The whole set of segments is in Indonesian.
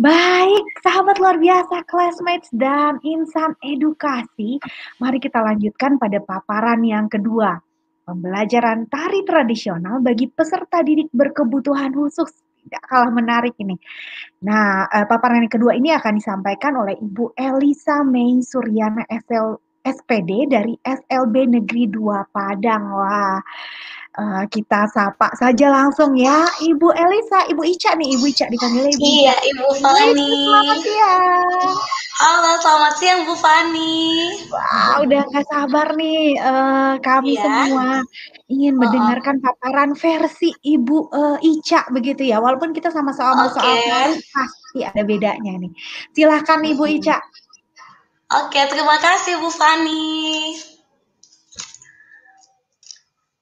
Baik, sahabat luar biasa, classmates dan insan edukasi. Mari kita lanjutkan pada paparan yang kedua. Pembelajaran tari tradisional bagi peserta didik berkebutuhan khusus. Tidak kalah menarik ini. Nah, paparan yang kedua ini akan disampaikan oleh Ibu Elisa Mei Suryana SPD dari SLB Negeri 2 Padang. Wah, kita sapa saja langsung ya, Ibu Elisa, Ibu Ica nih, Ibu Ica dipanggilnya Ibu Iya, Ica. Ibu Ibu Elisa, Fani. selamat siang. Halo, selamat siang Bu Fani. Wah, udah nggak sabar nih, kami Iya, semua ingin oh, mendengarkan paparan versi Ibu, Ica begitu ya, walaupun kita sama-sama soal oke. tari pasti ada bedanya nih. Silahkan Ibu Mm-mm. Ica. Oke, terima kasih Bu Fani.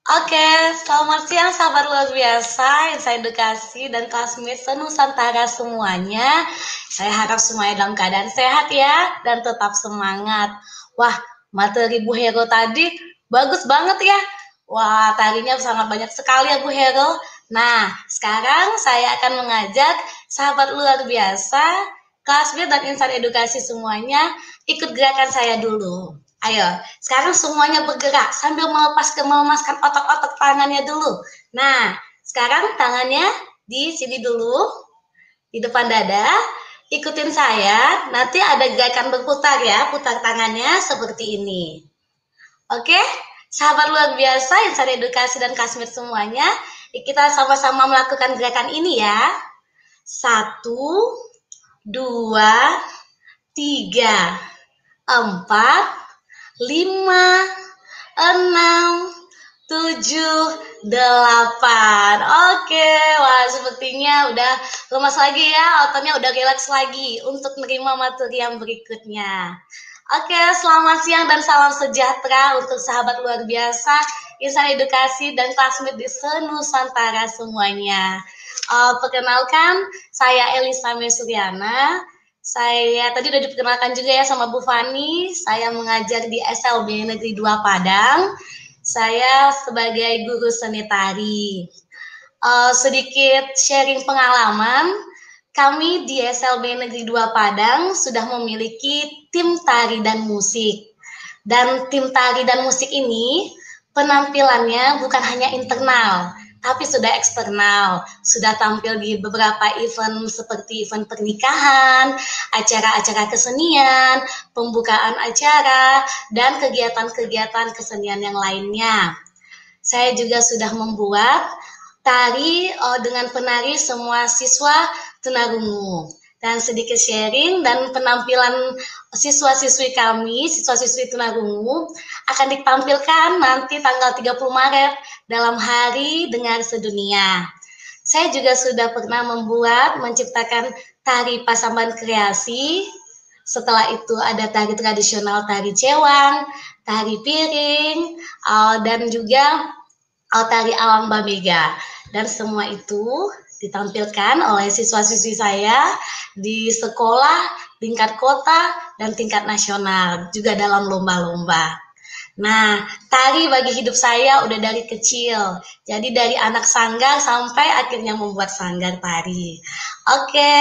Oke, selamat siang sahabat luar biasa, insan edukasi dan classmates senusantara semuanya. Saya harap semuanya dalam keadaan sehat ya, dan tetap semangat. Wah, materi Bu Hero tadi bagus banget ya. Wah, tarinya sangat banyak sekali ya Bu Hero. Nah, sekarang saya akan mengajak sahabat luar biasa, classmates dan insan edukasi semuanya ikut gerakan saya dulu. Ayo, sekarang semuanya bergerak sambil melemaskan otot-otot tangannya dulu. Nah, sekarang tangannya di sini dulu, di depan dada. Ikutin saya, nanti ada gerakan berputar ya, putar tangannya seperti ini. Oke, sahabat luar biasa, insan edukasi dan kasmir semuanya, kita sama-sama melakukan gerakan ini ya. 1, 2, 3, 4, 5, 6, 7, 8. Oke, wah sepertinya udah lemas lagi ya, ototnya udah relax lagi untuk menerima materi yang berikutnya. Oke, selamat siang dan salam sejahtera untuk sahabat luar biasa, insan edukasi dan classmate di senusantara semuanya. Perkenalkan, saya Elisa Mesuryana. Saya tadi udah diperkenalkan juga ya sama Bu Fani. Saya mengajar di SLB Negeri 2 Padang. Saya sebagai guru seni tari. Sedikit sharing pengalaman, kami di SLB Negeri 2 Padang sudah memiliki tim tari dan musik. Dan tim tari dan musik ini penampilannya bukan hanya internal, tapi sudah eksternal. Sudah tampil di beberapa event seperti event pernikahan, acara-acara kesenian, pembukaan acara, dan kegiatan-kegiatan kesenian yang lainnya. Saya juga sudah membuat tari dengan penari semua siswa tunarungu. Dan sedikit sharing dan penampilan siswa-siswi kami, siswa-siswi tunarungu akan ditampilkan nanti tanggal 30 Maret dalam Hari Dengar Sedunia. Saya juga sudah pernah menciptakan tari Pasamban Kreasi. Setelah itu ada tari tradisional tari cewang, tari piring, dan juga tari Awang Bamega. Dan semua itu ditampilkan oleh siswa-siswi saya di sekolah, tingkat kota, dan tingkat nasional, juga dalam lomba-lomba. Nah, tari bagi hidup saya udah dari kecil. Jadi dari anak sanggar sampai akhirnya membuat sanggar tari. Oke,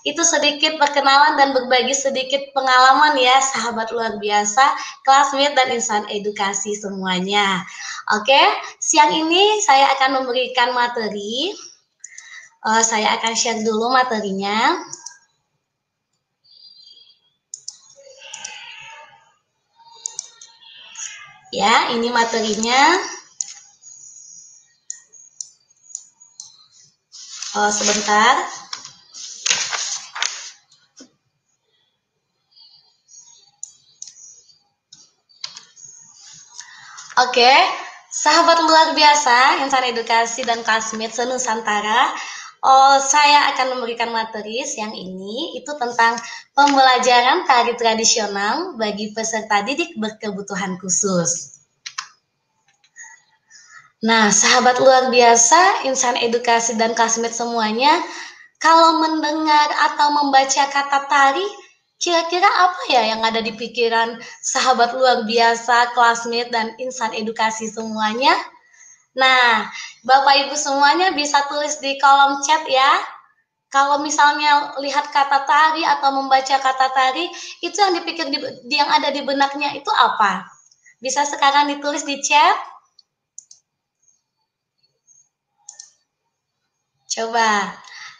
itu sedikit perkenalan dan berbagi sedikit pengalaman ya, sahabat luar biasa, classmate dan insan edukasi semuanya. Oke, siang ini saya akan memberikan materi. Saya akan share dulu materinya. Ya, ini materinya. Sebentar. Oke, sahabat luar biasa, insan edukasi dan classmate senusantara, saya akan memberikan materi siang ini itu tentang pembelajaran tari tradisional bagi peserta didik berkebutuhan khusus. Nah, sahabat luar biasa, insan edukasi dan classmate semuanya, kalau mendengar atau membaca kata tari, kira-kira apa ya yang ada di pikiran sahabat luar biasa, classmate, dan insan edukasi semuanya? Nah, Bapak Ibu semuanya bisa tulis di kolom chat ya. Kalau misalnya lihat kata tari atau membaca kata tari, itu yang dipikir yang ada di benaknya itu apa? Bisa sekarang ditulis di chat. Coba.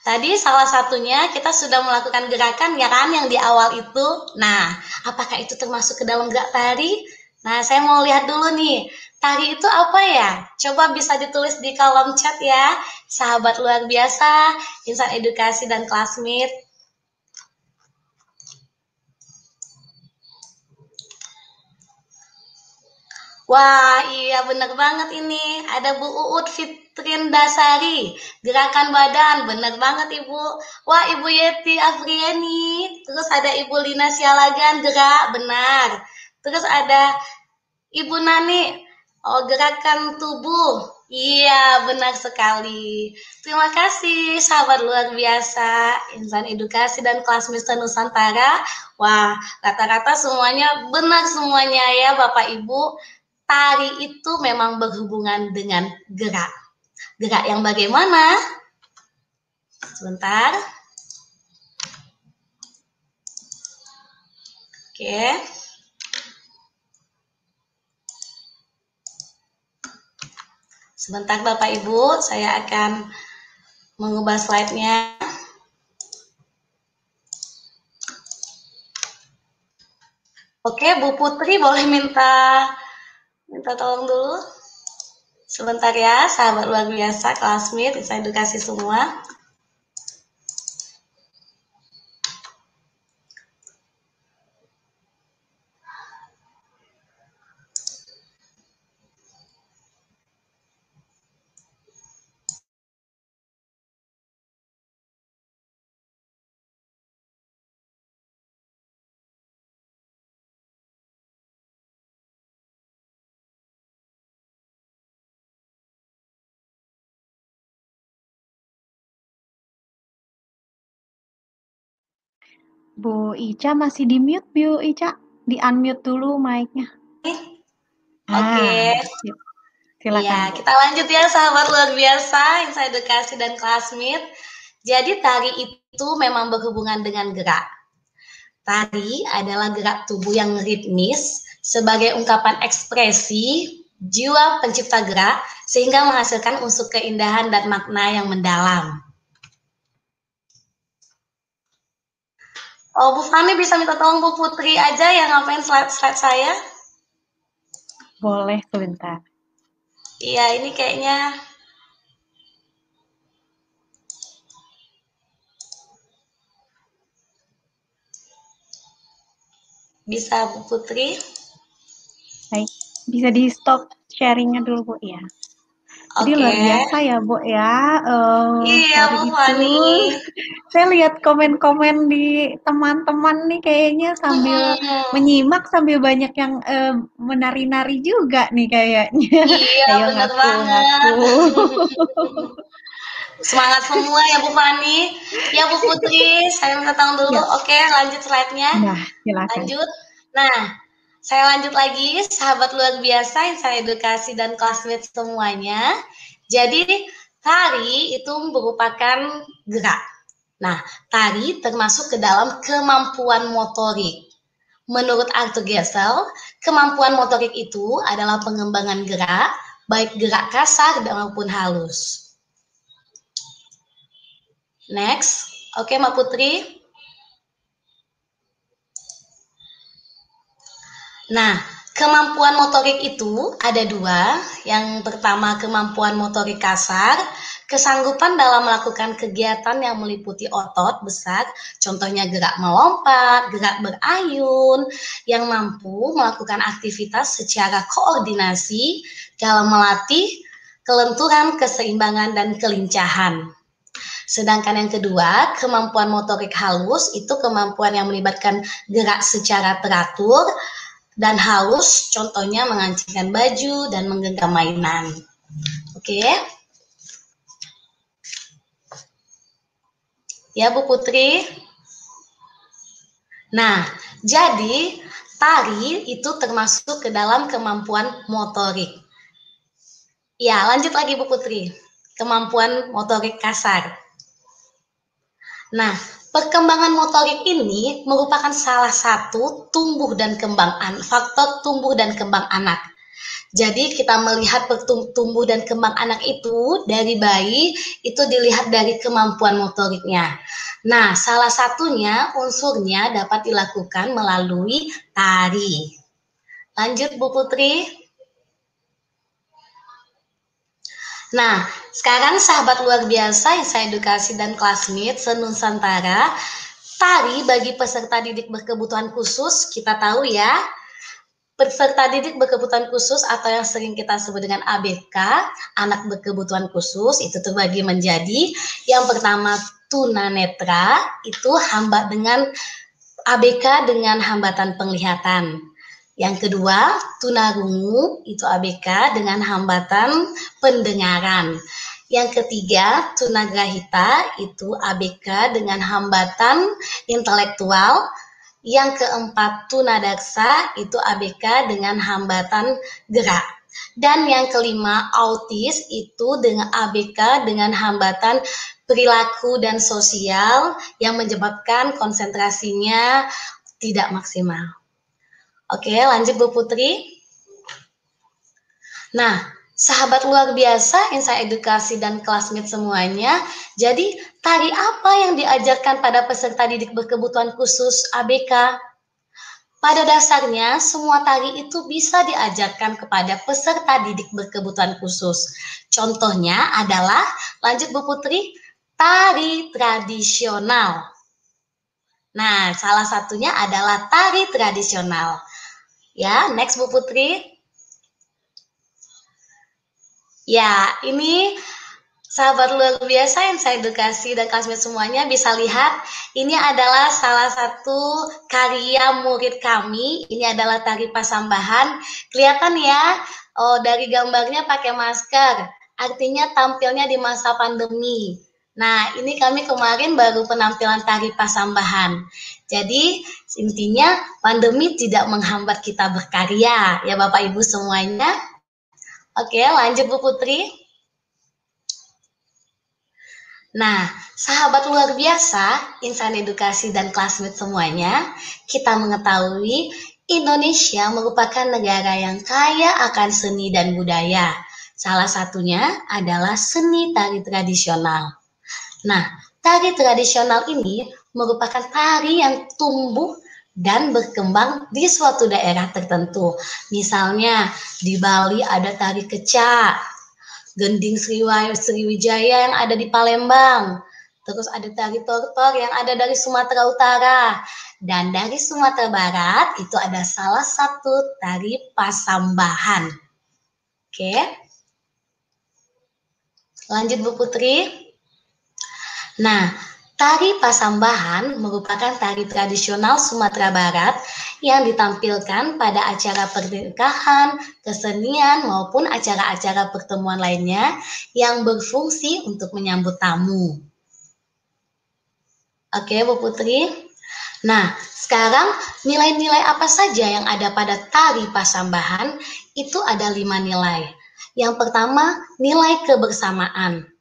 Tadi salah satunya kita sudah melakukan gerakan ya kan yang di awal itu. Nah, apakah itu termasuk ke dalam gerak tari? Nah, saya mau lihat dulu nih. Tari itu apa ya? Coba bisa ditulis di kolom chat ya. Sahabat luar biasa, insan edukasi dan classmate. Wah, iya bener banget ini. Ada Bu Uut Fitrin Dasari, gerakan badan, bener banget Ibu. Wah, Ibu Yeti Afriani, terus ada Ibu Lina Sialagan, gerak, benar. Terus ada Ibu Nani, oh gerakan tubuh. Iya, benar sekali. Terima kasih, sahabat luar biasa, insan edukasi dan kelas Mister Nusantara. Wah, rata-rata semuanya benar semuanya ya, Bapak Ibu. Tari itu memang berhubungan dengan gerak. Gerak yang bagaimana? Sebentar. Oke. Sebentar Bapak Ibu, saya akan mengubah slide-nya. Oke, Bu Putri boleh minta tolong dulu. Sebentar ya, sahabat luar biasa, classmate, bisa edukasi semua. Bu Ica masih di mute, Bu Ica. Di unmute dulu mic-nya. Oke. Silakan, Iya, Bu. kita lanjut ya sahabat luar biasa, insan edukasi dan classmate. Jadi tari itu memang berhubungan dengan gerak. Tari adalah gerak tubuh yang ritmis sebagai ungkapan ekspresi jiwa pencipta gerak sehingga menghasilkan unsur keindahan dan makna yang mendalam. Oh, Bu Fani bisa minta tolong Bu Putri aja yang ngapain slide-slide saya? Boleh sebentar. Iya, ini kayaknya bisa Bu Putri. Baik, bisa di stop sharingnya dulu, Bu ya. Jadi Oke. luar biasa ya, Bu ya. Iya, Tari Bu itu, Fani. saya lihat komen-komen di teman-teman nih kayaknya sambil Hmm, menyimak sambil banyak yang menari-nari juga nih kayaknya. iya, Ayo bener ngaku-ngaku. banget. Semangat semua ya Bu Fani. Ya Bu Putri, saya minta tolong dulu. Ya, Oke, lanjut slide-nya. nah silakan. Lanjut. Nah, saya lanjut lagi, sahabat luar biasa yang saya edukasi dan classmate semuanya. Jadi, tari itu merupakan gerak. Nah, tari termasuk ke dalam kemampuan motorik. Menurut Arthur Gesell, kemampuan motorik itu adalah pengembangan gerak, baik gerak kasar maupun halus. Next, oke Mbak Putri. Nah, kemampuan motorik itu ada dua. Yang pertama kemampuan motorik kasar, kesanggupan dalam melakukan kegiatan yang meliputi otot besar, contohnya gerak melompat, gerak berayun, yang mampu melakukan aktivitas secara koordinasi dalam melatih kelenturan, keseimbangan, dan kelincahan. Sedangkan yang kedua, kemampuan motorik halus itu kemampuan yang melibatkan gerak secara teratur, dan halus, contohnya mengancingkan baju dan menggenggam mainan. Oke. Ya Bu Putri. Nah, jadi tari itu termasuk ke dalam kemampuan motorik. Ya, lanjut lagi Bu Putri. Kemampuan motorik kasar. Nah, perkembangan motorik ini merupakan salah satu faktor tumbuh dan kembang anak. Jadi kita melihat tumbuh dan kembang anak itu dari bayi itu dilihat dari kemampuan motoriknya. Nah, salah satunya unsurnya dapat dilakukan melalui tari. Lanjut Bu Putri. Nah, sekarang sahabat luar biasa yang saya edukasi dan classmate se-Nusantara, tari bagi peserta didik berkebutuhan khusus, kita tahu ya, peserta didik berkebutuhan khusus atau yang sering kita sebut dengan ABK, anak berkebutuhan khusus, itu terbagi menjadi yang pertama tunanetra, itu hamba dengan ABK dengan hambatan penglihatan. Yang kedua, tunarungu, itu ABK dengan hambatan pendengaran. Yang ketiga, tunagrahita, itu ABK dengan hambatan intelektual. Yang keempat, tunadaksa, itu ABK dengan hambatan gerak. Dan yang kelima, autis, itu dengan ABK dengan hambatan perilaku dan sosial yang menyebabkan konsentrasinya tidak maksimal. Oke, lanjut Bu Putri. Nah, sahabat luar biasa, Insa Edukasi dan classmate semuanya, jadi tari apa yang diajarkan pada peserta didik berkebutuhan khusus ABK? Pada dasarnya, semua tari itu bisa diajarkan kepada peserta didik berkebutuhan khusus. Contohnya adalah, lanjut Bu Putri, tari tradisional. Nah, salah satunya adalah tari tradisional. Ya, next Bu Putri. Ya, ini sahabat luar biasa yang saya edukasi dan classmate semuanya bisa lihat, ini adalah salah satu karya murid kami. Ini adalah tari pasambahan. Kelihatan ya, dari gambarnya pakai masker. Artinya tampilnya di masa pandemi. Nah, ini kami kemarin baru penampilan tari pasambahan. Jadi, intinya pandemi tidak menghambat kita berkarya, ya Bapak Ibu semuanya. Oke, lanjut Bu Putri. Nah, sahabat luar biasa, insan edukasi dan classmate semuanya, kita mengetahui Indonesia merupakan negara yang kaya akan seni dan budaya. Salah satunya adalah seni tari tradisional. Nah, tari tradisional ini merupakan tari yang tumbuh dan berkembang di suatu daerah tertentu. Misalnya di Bali ada tari kecak, Gending Sriwijaya yang ada di Palembang, terus ada tari tortor yang ada dari Sumatera Utara, dan dari Sumatera Barat itu ada salah satu tari pasambahan. Oke, lanjut Bu Putri. Nah, tari pasambahan merupakan tari tradisional Sumatera Barat yang ditampilkan pada acara pernikahan, kesenian, maupun acara-acara pertemuan lainnya yang berfungsi untuk menyambut tamu. Oke, Bu Putri. Nah, sekarang nilai-nilai apa saja yang ada pada tari pasambahan? Itu ada 5 nilai. Yang pertama, nilai kebersamaan.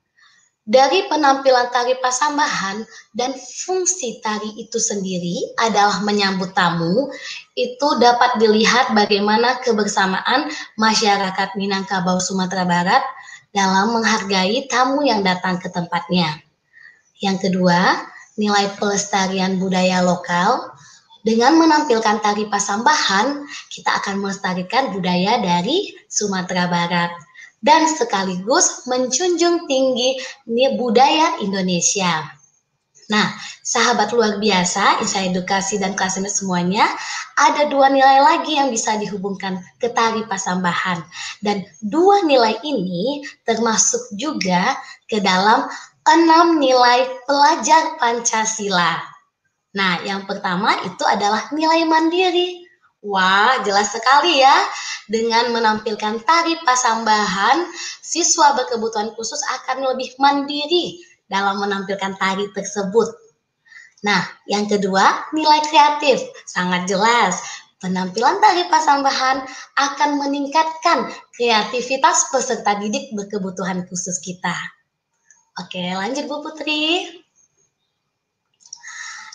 Dari penampilan tari pasambahan dan fungsi tari itu sendiri adalah menyambut tamu, itu dapat dilihat bagaimana kebersamaan masyarakat Minangkabau Sumatera Barat dalam menghargai tamu yang datang ke tempatnya. Yang kedua, nilai pelestarian budaya lokal. Dengan menampilkan tari pasambahan, kita akan melestarikan budaya dari Sumatera Barat dan sekaligus menjunjung tinggi budaya Indonesia. Nah, sahabat luar biasa, Insa Edukasi dan classmate semuanya, ada 2 nilai lagi yang bisa dihubungkan ke tari pasambahan. Dan 2 nilai ini termasuk juga ke dalam 6 nilai pelajar Pancasila. Nah, yang pertama itu adalah nilai mandiri. Wah, jelas sekali ya. Dengan menampilkan tari pasambahan, siswa berkebutuhan khusus akan lebih mandiri dalam menampilkan tari tersebut. Nah, yang kedua, nilai kreatif. Sangat jelas, penampilan tari pasambahan akan meningkatkan kreativitas peserta didik berkebutuhan khusus kita. Oke, lanjut Bu Putri.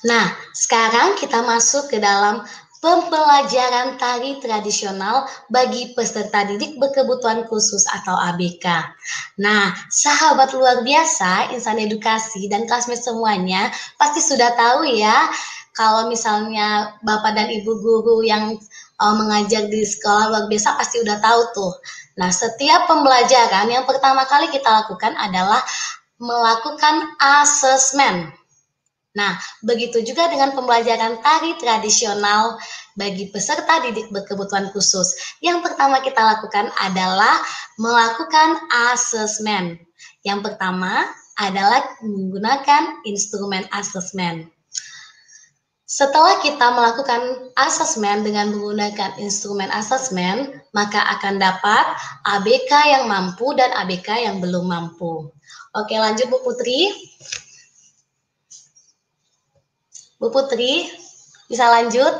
Nah, sekarang kita masuk ke dalam pembelajaran tari tradisional bagi peserta didik berkebutuhan khusus atau ABK. Nah, sahabat luar biasa, insan edukasi dan classmate semuanya pasti sudah tahu ya, kalau misalnya Bapak dan Ibu guru yang mengajar di sekolah luar biasa pasti udah tahu tuh. Nah, setiap pembelajaran yang pertama kali kita lakukan adalah melakukan asesmen. Nah, begitu juga dengan pembelajaran tari tradisional bagi peserta didik berkebutuhan khusus. Yang pertama kita lakukan adalah melakukan asesmen. Yang pertama adalah menggunakan instrumen asesmen. Setelah kita melakukan asesmen dengan menggunakan instrumen asesmen, maka akan dapat ABK yang mampu dan ABK yang belum mampu. Oke, lanjut Bu Putri. Bu Putri, bisa lanjut?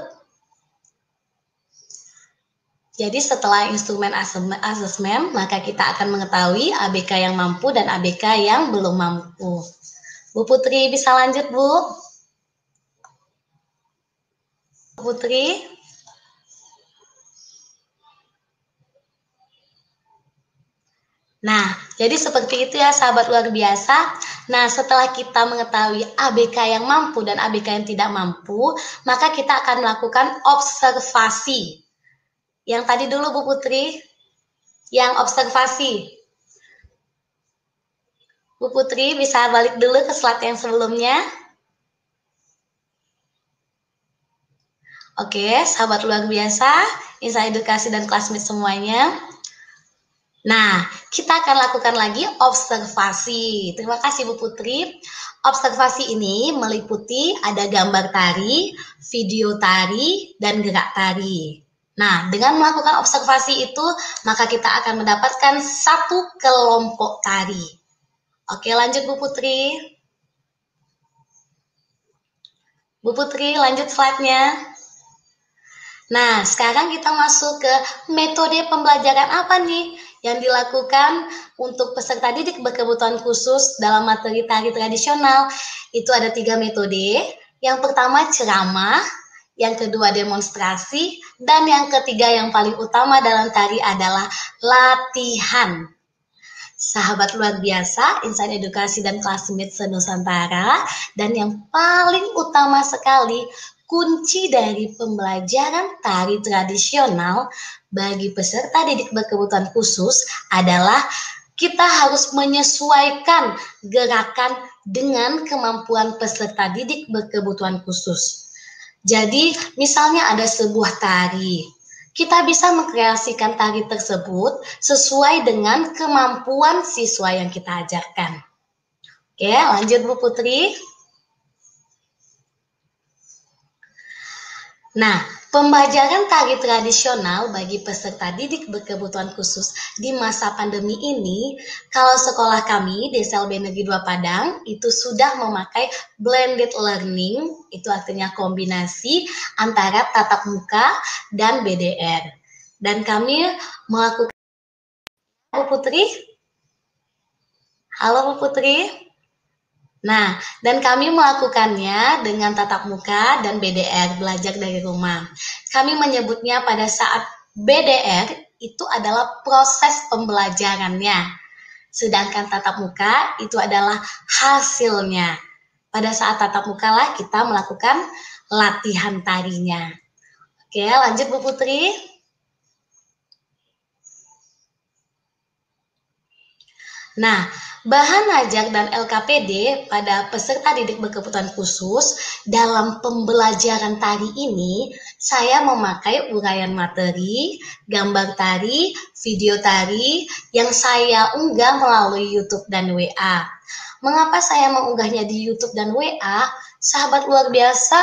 Jadi setelah instrumen asesmen, maka kita akan mengetahui ABK yang mampu dan ABK yang belum mampu. Bu Putri, bisa lanjut, Bu? Bu Putri? Nah, jadi seperti itu ya sahabat luar biasa. Nah, setelah kita mengetahui ABK yang mampu dan ABK yang tidak mampu, maka kita akan melakukan observasi. Yang tadi dulu Bu Putri, yang observasi. Bu Putri bisa balik dulu ke slide yang sebelumnya. Oke, sahabat luar biasa, insan edukasi dan classmate semuanya. Nah, kita akan lakukan lagi observasi. Terima kasih Bu Putri. Observasi ini meliputi ada gambar tari, video tari, dan gerak tari. Nah, dengan melakukan observasi itu, maka kita akan mendapatkan satu kelompok tari. Oke, lanjut Bu Putri. Bu Putri, lanjut slide-nya. Nah, sekarang kita masuk ke metode pembelajaran apa nih yang dilakukan untuk peserta didik berkebutuhan khusus dalam materi tari tradisional. Itu ada 3 metode. Yang pertama ceramah, yang kedua demonstrasi, dan yang ketiga yang paling utama dalam tari adalah latihan. Sahabat luar biasa, insan edukasi dan classmate se-Nusantara, dan yang paling utama sekali, kunci dari pembelajaran tari tradisional bagi peserta didik berkebutuhan khusus adalah kita harus menyesuaikan gerakan dengan kemampuan peserta didik berkebutuhan khusus. Jadi, misalnya ada sebuah tari, kita bisa mengkreasikan tari tersebut sesuai dengan kemampuan siswa yang kita ajarkan. Oke, lanjut Bu Putri. Nah, pembelajaran tari tradisional bagi peserta didik berkebutuhan khusus di masa pandemi ini, kalau sekolah kami, DSLB Negeri 2 Padang, itu sudah memakai blended learning, itu artinya kombinasi antara tatap muka dan BDR. Dan kami melakukan, Bu Putri? Halo Bu Putri? Nah, dan kami melakukannya dengan tatap muka dan BDR, belajar dari rumah. Kami menyebutnya pada saat BDR itu adalah proses pembelajarannya. Sedangkan tatap muka itu adalah hasilnya. Pada saat tatap muka lah kita melakukan latihan tarinya. Oke, lanjut Bu Putri. Nah, bahan ajar dan LKPD pada peserta didik berkebutuhan khusus dalam pembelajaran tari ini, saya memakai uraian materi, gambar tari, video tari yang saya unggah melalui YouTube dan WA. Mengapa saya mengunggahnya di YouTube dan WA? Sahabat luar biasa,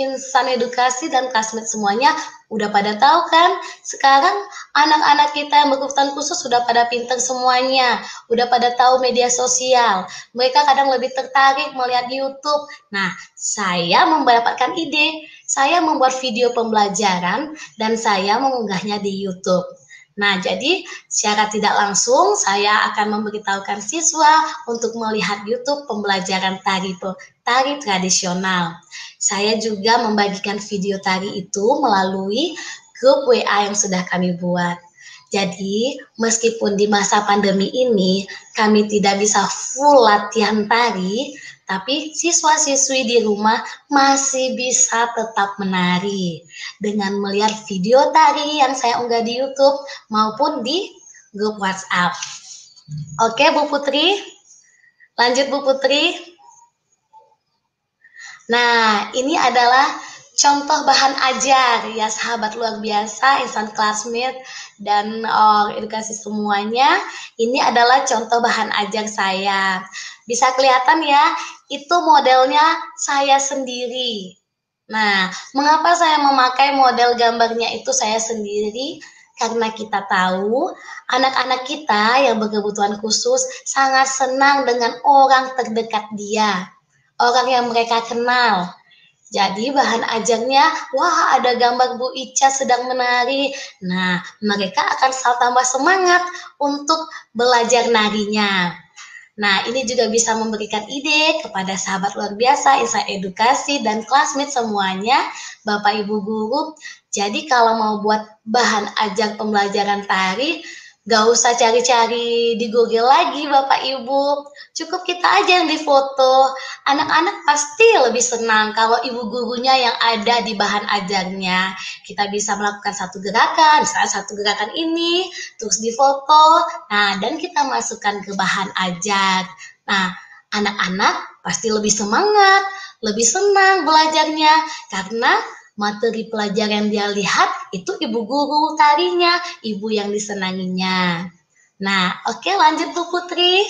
insan edukasi dan classmate semuanya udah pada tahu kan, sekarang anak-anak kita yang berkebutuhan khusus sudah pada pinter semuanya, udah pada tahu media sosial. Mereka kadang lebih tertarik melihat YouTube. Nah, saya mendapatkan ide, saya membuat video pembelajaran dan saya mengunggahnya di YouTube. Nah, jadi secara tidak langsung saya akan memberitahukan siswa untuk melihat YouTube pembelajaran tari tradisional. Saya juga membagikan video tari itu melalui grup WA yang sudah kami buat. Jadi, meskipun di masa pandemi ini kami tidak bisa full latihan tari, tapi siswa-siswi di rumah masih bisa tetap menari dengan melihat video tari yang saya unggah di YouTube maupun di grup WhatsApp. Oke, Bu Putri. Lanjut, Bu Putri. Nah, ini adalah contoh bahan ajar ya sahabat luar biasa, insan classmate dan edukasi semuanya. Ini adalah contoh bahan ajar saya. Bisa kelihatan ya, itu modelnya saya sendiri. Nah, mengapa saya memakai model gambarnya itu saya sendiri? Karena kita tahu anak-anak kita yang berkebutuhan khusus sangat senang dengan orang terdekat dia, orang yang mereka kenal. Jadi bahan ajarnya, wah ada gambar Bu Ica sedang menari. Nah, mereka akan tambah semangat untuk belajar narinya. Nah, ini juga bisa memberikan ide kepada sahabat luar biasa, insan edukasi, dan classmate semuanya, Bapak Ibu guru. Jadi kalau mau buat bahan ajar pembelajaran tari, gak usah cari-cari di Google lagi Bapak Ibu. Cukup kita aja yang difoto. Anak-anak pasti lebih senang kalau ibu gurunya yang ada di bahan ajarnya. Kita bisa melakukan satu gerakan, misalnya satu gerakan ini, terus difoto, nah dan kita masukkan ke bahan ajar. Nah, anak-anak pasti lebih semangat, lebih senang belajarnya karena materi pelajaran yang dia lihat itu ibu guru tarinya, ibu yang disenanginya. Nah, oke lanjut Bu Putri.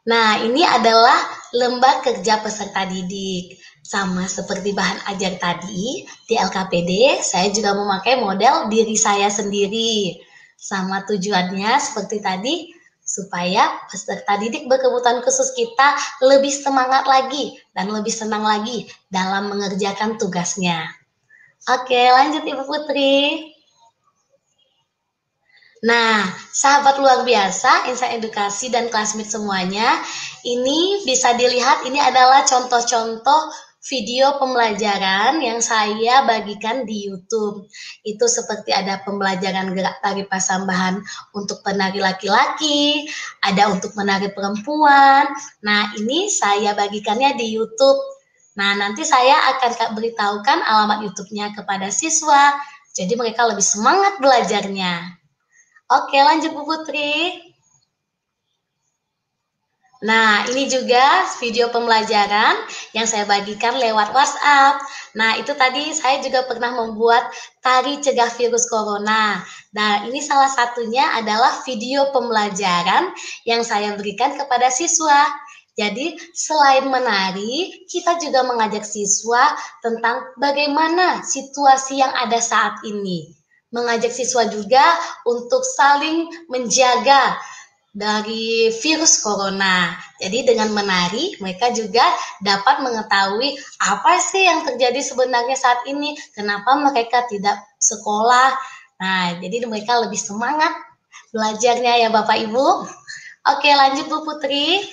Nah, ini adalah lembar kerja peserta didik. Sama seperti bahan ajar tadi, di LKPD saya juga memakai model diri saya sendiri. Sama tujuannya seperti tadi, supaya peserta didik berkebutuhan khusus kita lebih semangat lagi dan lebih senang lagi dalam mengerjakan tugasnya. Oke, lanjut Ibu Putri. Nah, sahabat luar biasa, insan edukasi dan classmate semuanya, ini bisa dilihat ini adalah contoh-contoh video pembelajaran yang saya bagikan di YouTube. Itu seperti ada pembelajaran gerak tari pasambahan untuk penari laki-laki, ada untuk menari perempuan. Nah, ini saya bagikannya di YouTube. Nah, nanti saya akan beritahukan alamat YouTube-nya kepada siswa, jadi mereka lebih semangat belajarnya. Oke, lanjut Bu Putri. Nah, ini juga video pembelajaran yang saya bagikan lewat WhatsApp. Nah, itu tadi saya juga pernah membuat tari cegah virus corona. Nah, ini salah satunya adalah video pembelajaran yang saya berikan kepada siswa. Jadi, selain menari, kita juga mengajak siswa tentang bagaimana situasi yang ada saat ini. Mengajak siswa juga untuk saling menjaga dari virus corona. Jadi dengan menari mereka juga dapat mengetahui apa sih yang terjadi sebenarnya saat ini, kenapa mereka tidak sekolah. Nah, jadi mereka lebih semangat belajarnya ya Bapak Ibu. Oke, lanjut Bu Putri.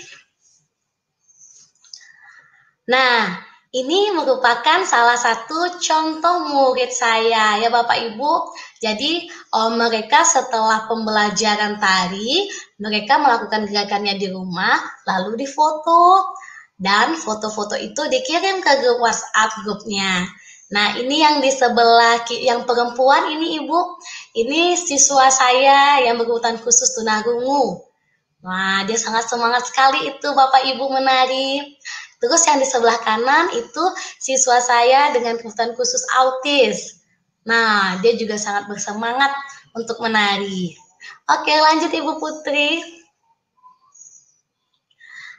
Nah, ini merupakan salah satu contoh murid saya ya Bapak Ibu. Jadi mereka setelah pembelajaran tari, mereka melakukan gerakannya di rumah, lalu difoto. Dan foto-foto itu dikirim ke grup WhatsApp grupnya. Nah, ini yang di sebelah, yang perempuan ini Ibu, ini siswa saya yang berkebutuhan khusus tunarungu. Wah, dia sangat semangat sekali itu Bapak Ibu menari. Terus yang di sebelah kanan itu siswa saya dengan kebutuhan khusus autis. Nah, dia juga sangat bersemangat untuk menari. Oke, lanjut Ibu Putri.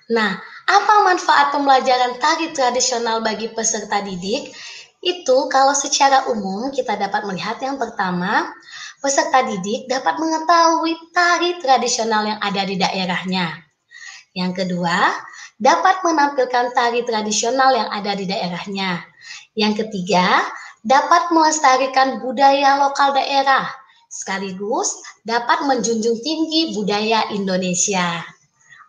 Nah, apa manfaat pembelajaran tari tradisional bagi peserta didik? Itu kalau secara umum kita dapat melihat yang pertama, peserta didik dapat mengetahui tari tradisional yang ada di daerahnya. Yang kedua, dapat menampilkan tari tradisional yang ada di daerahnya. Yang ketiga, dapat melestarikan budaya lokal daerah, sekaligus dapat menjunjung tinggi budaya Indonesia.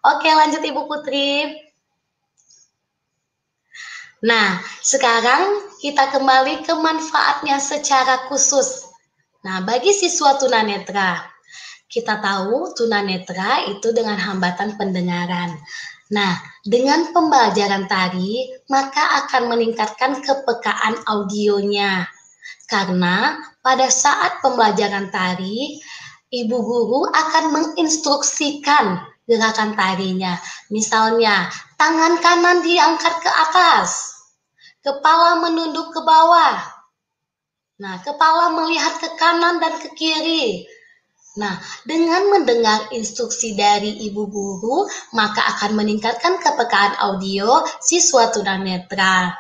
Oke, lanjut Ibu Putri. Nah, sekarang kita kembali ke manfaatnya secara khusus. Nah, bagi siswa tunanetra, kita tahu tunanetra itu dengan hambatan pendengaran. Nah, dengan pembelajaran tari, maka akan meningkatkan kepekaan audionya. Karena pada saat pembelajaran tari, ibu guru akan menginstruksikan gerakan tarinya. Misalnya, tangan kanan diangkat ke atas, kepala menunduk ke bawah. Nah, kepala melihat ke kanan dan ke kiri. Nah, dengan mendengar instruksi dari ibu guru, maka akan meningkatkan kepekaan audio siswa tunanetra.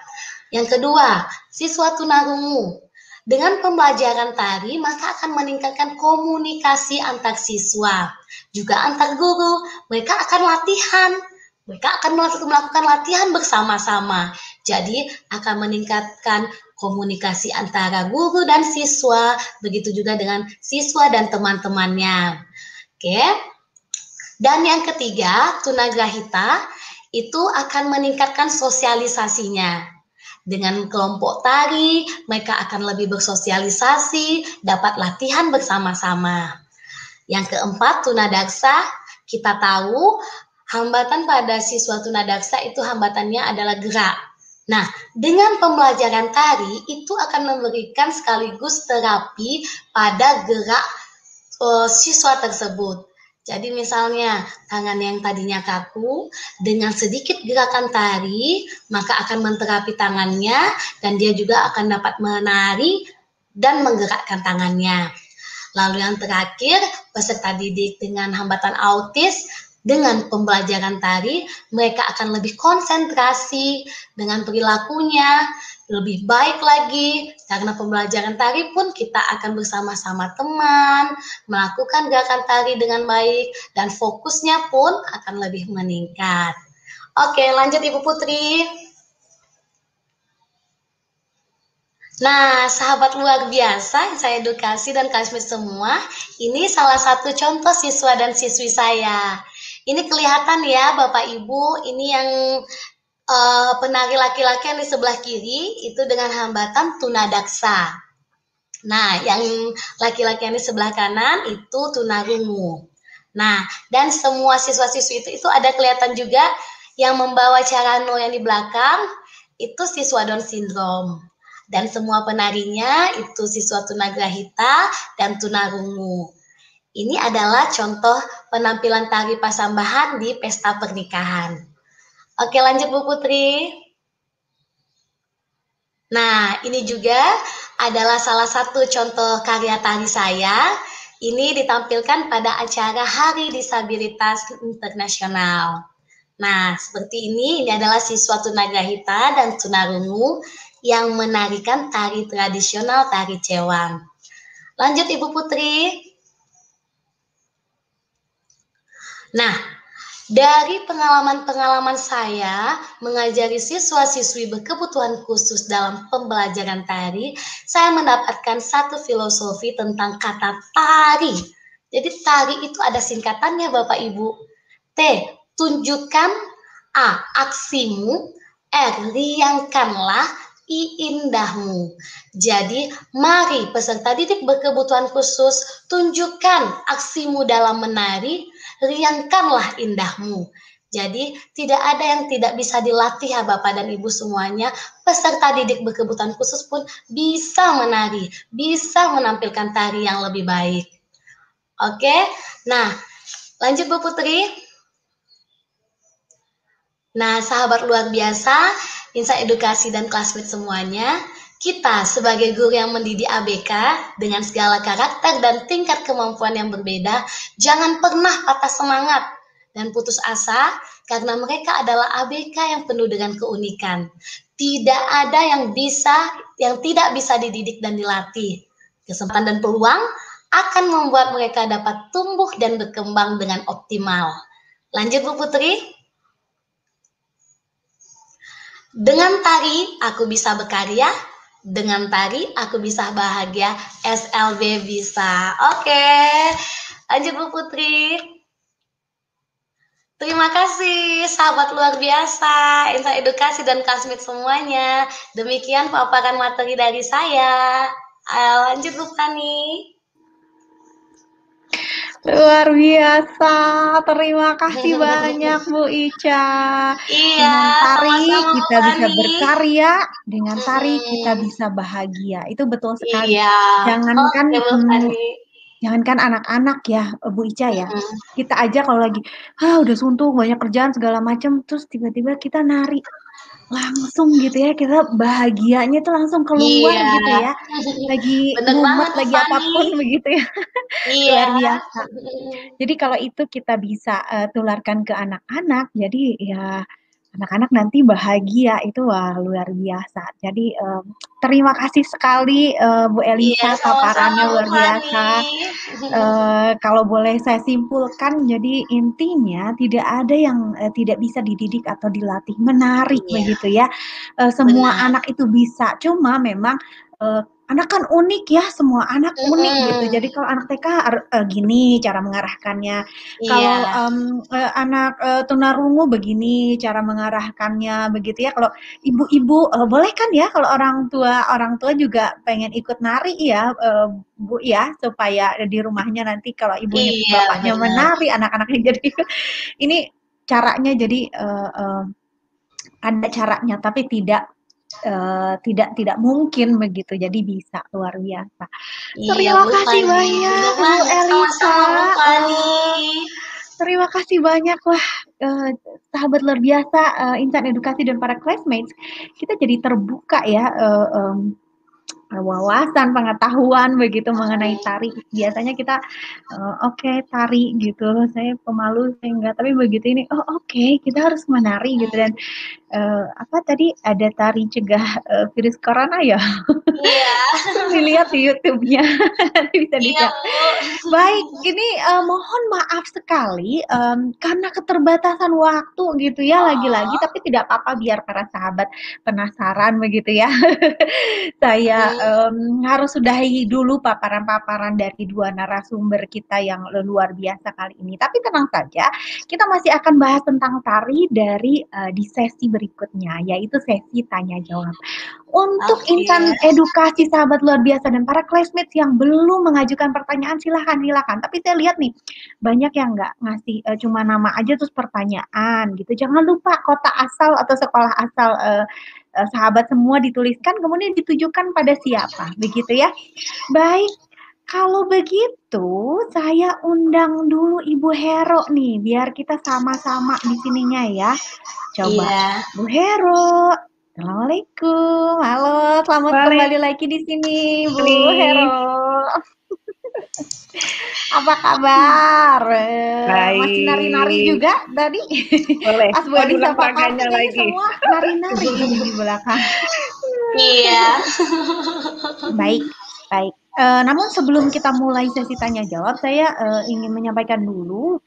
Yang kedua, siswa tunarungu. Dengan pembelajaran tari, maka akan meningkatkan komunikasi antar siswa, juga antar guru. Mereka akan latihan, mereka akan melakukan latihan bersama-sama. Jadi, akan meningkatkan komunikasi antara guru dan siswa, begitu juga dengan siswa dan teman-temannya. Oke. Dan yang ketiga, tunagrahita itu akan meningkatkan sosialisasinya. Dengan kelompok tari, mereka akan lebih bersosialisasi, dapat latihan bersama-sama. Yang keempat, tunadaksa, kita tahu hambatan pada siswa tunadaksa itu hambatannya adalah gerak. Nah, dengan pembelajaran tari itu akan memberikan sekaligus terapi pada gerak siswa tersebut. Jadi misalnya tangan yang tadinya kaku dengan sedikit gerakan tari maka akan menterapi tangannya dan dia juga akan dapat menari dan menggerakkan tangannya. Lalu yang terakhir, peserta didik dengan hambatan autis dengan pembelajaran tari, mereka akan lebih konsentrasi dengan perilakunya, lebih baik lagi, karena pembelajaran tari pun kita akan bersama-sama teman, melakukan gerakan tari dengan baik, dan fokusnya pun akan lebih meningkat. Oke, lanjut Ibu Putri. Nah, sahabat luar biasa, saya edukasi dan Kasmit semua, ini salah satu contoh siswa dan siswi saya. Ini kelihatan ya Bapak Ibu, ini yang penari laki-laki yang di sebelah kiri itu dengan hambatan tunadaksa. Nah, yang laki-laki yang di sebelah kanan itu tunarungu. Nah, dan semua siswa-siswi itu ada kelihatan juga yang membawa carano yang di belakang itu siswa Down syndrome. Dan semua penarinya itu siswa tunagrahita dan tunarungu. Ini adalah contoh penampilan tari pasambahan di pesta pernikahan. Oke, lanjut Bu Putri. Nah, ini juga adalah salah satu contoh karya tari saya. Ini ditampilkan pada acara Hari Disabilitas Internasional. Nah, seperti ini adalah siswa tunagrahita dan tunarungu yang menarikan tari tradisional tari cewang. Lanjut Ibu Putri. Nah, dari pengalaman-pengalaman saya mengajari siswa-siswi berkebutuhan khusus dalam pembelajaran tari, saya mendapatkan satu filosofi tentang kata tari. Jadi tari itu ada singkatannya Bapak Ibu. T, tunjukkan. A, aksimu. R, riangkanlah. I, indahmu. Jadi, mari peserta didik berkebutuhan khusus, tunjukkan aksimu dalam menari, riangkanlah indahmu. Jadi, tidak ada yang tidak bisa dilatih ya Bapak dan Ibu semuanya. Peserta didik berkebutuhan khusus pun bisa menari, bisa menampilkan tari yang lebih baik. Oke, nah lanjut Bu Putri. Nah, sahabat luar biasa, Insan Edukasi dan Classmate semuanya, kita sebagai guru yang mendidik ABK dengan segala karakter dan tingkat kemampuan yang berbeda, jangan pernah patah semangat dan putus asa karena mereka adalah ABK yang penuh dengan keunikan. Tidak ada yang tidak bisa dididik dan dilatih. Kesempatan dan peluang akan membuat mereka dapat tumbuh dan berkembang dengan optimal. Lanjut Bu Putri. Dengan tari, aku bisa berkarya. Dengan tari aku bisa bahagia, SLB bisa. Oke, lanjut Bu Putri. Terima kasih sahabat luar biasa, Insan Edukasi dan Kasmit semuanya. Demikian paparan materi dari saya. Lanjut Bu Fani. Luar biasa, terima kasih banyak Bu Ica. Iya, Dengan tari sama-sama Bu kita bisa Fani. berkarya, dengan tari kita Mm-mm. bisa bahagia. Itu betul sekali. Iya, Jangankan oke Bu Fani. jangankan anak-anak ya, Bu Ica ya. Mm-mm. Kita aja kalau lagi, udah suntuk, banyak kerjaan segala macam, terus tiba-tiba kita nari, langsung gitu ya, kita bahagianya tuh langsung keluar Iya, gitu ya. Lagi bener banget mumet, Bu lagi Fani. apapun begitu ya. Iya. Luar biasa. Jadi kalau itu kita bisa tularkan ke anak-anak, jadi ya anak-anak nanti bahagia itu wah luar biasa. Jadi terima kasih sekali Bu Iya, Elisa sama-sama paparannya Bu luar Fani. biasa. Kalau boleh saya simpulkan, jadi intinya tidak ada yang tidak bisa dididik atau dilatih menari Iya, begitu ya. Semua benar. anak itu bisa, cuma memang anak kan unik ya, semua anak unik gitu. Jadi Mm-mm. kalau anak TK gini cara mengarahkannya, kalau Iya, anak tunarungu begini cara mengarahkannya begitu ya. Kalau ibu-ibu boleh kan ya kalau orang tua juga pengen ikut nari ya Bu ya, supaya di rumahnya nanti kalau ibunya iya bapaknya benar. menari, anak-anaknya jadi ini caranya jadi ada caranya tapi tidak mungkin begitu. Jadi bisa luar biasa. Iya Terima Bu kasih Fani, banyak benar Bu banget. Elisa. Sama-sama Bu Fani. Eh, Terima kasih banyak lah sahabat luar biasa Insan Edukasi dan para classmates. Kita jadi terbuka ya wawasan, pengetahuan begitu mengenai tari. Biasanya kita oke, tari gitu, saya pemalu, saya enggak, tapi begitu ini, oh oke, kita harus menari gitu dan apa tadi ada tari cegah virus corona ya? Iya, Terus dilihat di YouTube-nya, nanti bisa iya di-share. Bu. Baik, ini mohon maaf sekali karena keterbatasan waktu gitu ya lagi-lagi, Oh, tapi tidak apa-apa biar para sahabat penasaran begitu ya. Saya mm, harus sudahi dulu paparan-paparan dari dua narasumber kita yang luar biasa kali ini. Tapi tenang saja, kita masih akan bahas tentang tari dari di sesi berikutnya, yaitu sesi tanya jawab. Untuk oke. insan edukasi sahabat luar biasa dan para classmates yang belum mengajukan pertanyaan silahkan. Tapi saya lihat nih banyak yang nggak ngasih cuma nama aja terus pertanyaan gitu. Jangan lupa kota asal atau sekolah asal sahabat semua dituliskan kemudian ditujukan pada siapa begitu ya. Baik, kalau begitu saya undang dulu Ibu Hero nih biar kita sama-sama di sininya ya. Coba Iya. Bu Hero. Assalamualaikum. Halo, selamat Balik kembali lagi di sini, Bu nih. Hero. Apa kabar? Masih nari-nari Baik. juga tadi? Boleh. Pas Bu Mau Elisa diulang paparan raganya tuh kayaknya lagi. semua nari-nari ini di belakang. Iya. Baik, baik. Namun sebelum kita mulai sesi tanya jawab, saya ingin menyampaikan dulu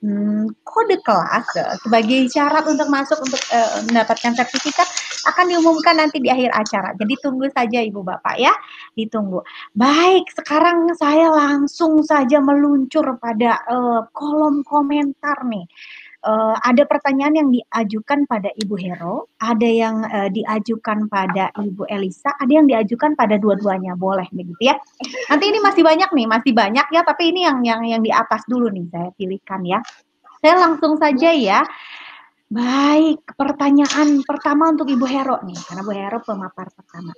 kode kelas sebagai syarat untuk masuk untuk mendapatkan sertifikat akan diumumkan nanti di akhir acara. Jadi tunggu saja Ibu Bapak ya, ditunggu. Baik, sekarang saya langsung saja meluncur pada kolom komentar nih. Ada pertanyaan yang diajukan pada Ibu Hero, ada yang diajukan pada Ibu Elisa, ada yang diajukan pada dua-duanya, boleh begitu ya. Nanti ini masih banyak nih, masih banyak ya, tapi ini yang di atas dulu nih saya pilihkan ya. Saya langsung saja ya. Baik, pertanyaan pertama untuk Ibu Hero nih, karena Bu Hero pemapar pertama.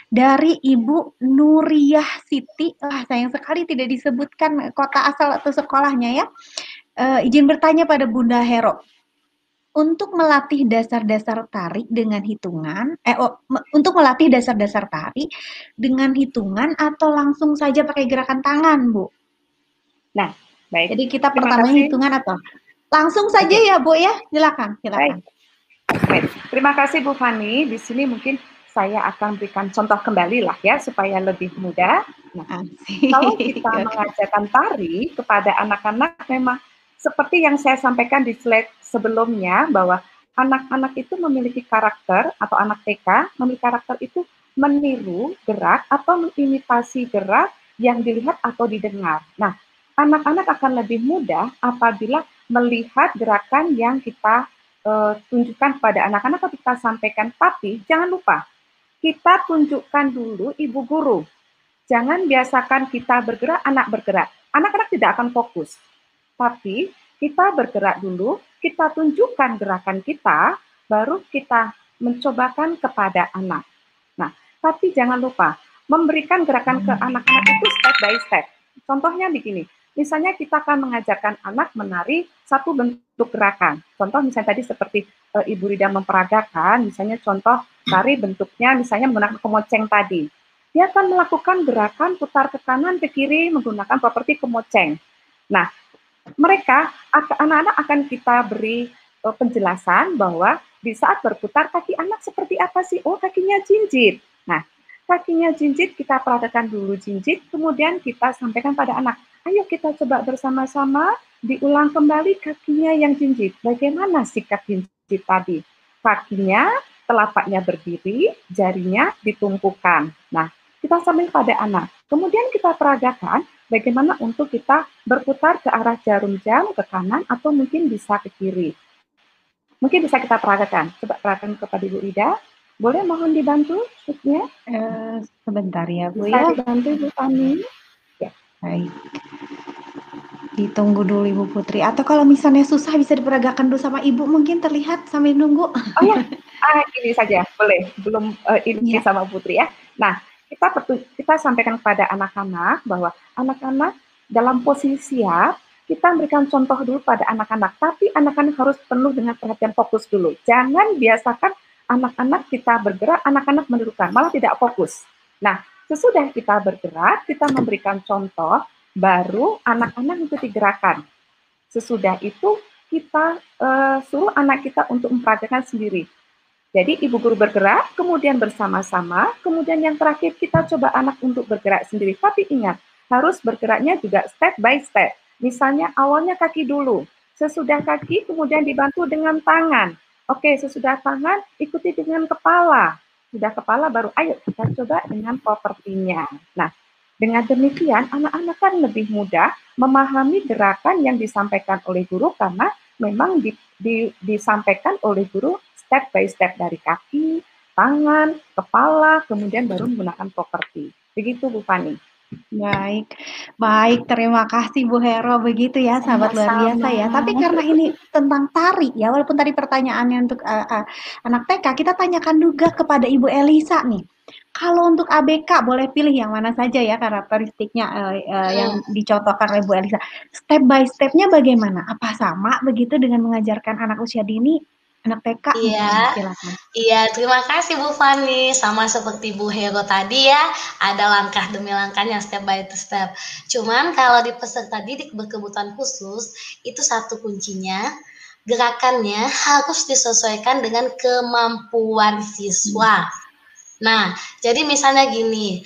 Dari Ibu Nuriyah Siti, sayang sekali tidak disebutkan kota asal atau sekolahnya ya. Izin bertanya pada Bunda Hero, untuk melatih dasar-dasar tari dengan hitungan, untuk melatih dasar-dasar tari dengan hitungan atau langsung saja pakai gerakan tangan, Bu? Nah, baik. Jadi kita Terima pertamanya kasih. hitungan atau langsung saja Oke. ya, Bu ya? Silakan, Baik. silakan. Baik. Terima kasih Bu Fani. Di sini mungkin saya akan berikan contoh kembali lah ya supaya lebih mudah. Nah, kalau kita mengajarkan tari kepada anak-anak memang seperti yang saya sampaikan di slide sebelumnya bahwa anak-anak itu memiliki karakter atau anak TK memiliki karakter itu meniru gerak atau mengimitasi gerak yang dilihat atau didengar. Nah, anak-anak akan lebih mudah apabila melihat gerakan yang kita tunjukkan pada anak-anak atau kita sampaikan. Tapi jangan lupa, kita tunjukkan dulu ibu guru. Jangan biasakan kita bergerak, anak bergerak. Anak-anak tidak akan fokus. Tapi kita bergerak dulu, kita tunjukkan gerakan kita, baru kita mencobakan kepada anak. Nah, tapi jangan lupa, memberikan gerakan ke anak-anak itu step by step. Contohnya begini, misalnya kita akan mengajarkan anak menari satu bentuk gerakan. Contoh misalnya tadi seperti Ibu Rida memperagakan, misalnya contoh tari bentuknya misalnya menggunakan kemoceng tadi. Dia akan melakukan gerakan putar ke kanan, ke kiri menggunakan properti kemoceng. Nah, mereka, anak-anak akan kita beri penjelasan bahwa di saat berputar kaki anak seperti apa sih? Oh, kakinya jinjit. Nah, kakinya jinjit kita perhatikan dulu jinjit, kemudian kita sampaikan pada anak. Ayo kita coba bersama-sama diulang kembali kakinya yang jinjit. Bagaimana sikap jinjit tadi? Kakinya, telapaknya berdiri, jarinya ditumpukan. Nah, kita sampaikan pada anak. Kemudian kita peragakan bagaimana untuk kita berputar ke arah jarum jam, ke kanan, atau mungkin bisa ke kiri. Mungkin bisa kita peragakan. Coba peragakan kepada Ibu Ida. Boleh mohon dibantu shootnya? Sebentar ya Bu bisa ya. Dibantu Ibu Fani. Ya. Baik. Ditunggu dulu Ibu Putri. Atau kalau misalnya susah bisa diperagakan dulu sama Ibu, mungkin terlihat sambil nunggu. Oh ya, ini saja boleh. Belum ini ya. Sama Putri ya. Nah, kita sampaikan kepada anak-anak bahwa anak-anak dalam posisi siap, kita memberikan contoh dulu pada anak-anak, tapi anak-anak harus penuh dengan perhatian fokus dulu. Jangan biasakan anak-anak kita bergerak, anak-anak mendudukan, malah tidak fokus. Nah, sesudah kita bergerak, kita memberikan contoh, baru anak-anak mengikuti gerakan. Sesudah itu kita suruh anak kita untuk memperagakan sendiri. Jadi ibu guru bergerak, kemudian bersama-sama, kemudian yang terakhir kita coba anak untuk bergerak sendiri. Tapi ingat, harus bergeraknya juga step by step. Misalnya awalnya kaki dulu, sesudah kaki kemudian dibantu dengan tangan. Oke, sesudah tangan ikuti dengan kepala. Sudah kepala baru ayo kita coba dengan propertinya. Nah, dengan demikian anak-anak kan lebih mudah memahami gerakan yang disampaikan oleh guru karena memang disampaikan oleh guru step by step dari kaki, tangan, kepala, kemudian baru menggunakan properti. Begitu Bu Fani. Baik, terima kasih Bu Hero. Begitu ya, sahabat luar biasa ya. Tapi karena ini tentang tari ya, walaupun tadi pertanyaannya untuk anak TK, kita tanyakan juga kepada Ibu Elisa nih. Kalau untuk ABK boleh pilih yang mana saja ya karakteristiknya yang dicontohkan oleh Bu Elisa. Step by stepnya bagaimana? Apa sama begitu dengan mengajarkan anak usia dini? Anak TK? Iya, Silakan. iya, terima kasih Bu Fani. Sama seperti Bu Hero tadi ya, ada langkah demi langkahnya step by step. Cuman kalau di peserta didik berkebutuhan khusus, itu satu kuncinya, gerakannya harus disesuaikan dengan kemampuan siswa. Nah, jadi misalnya gini,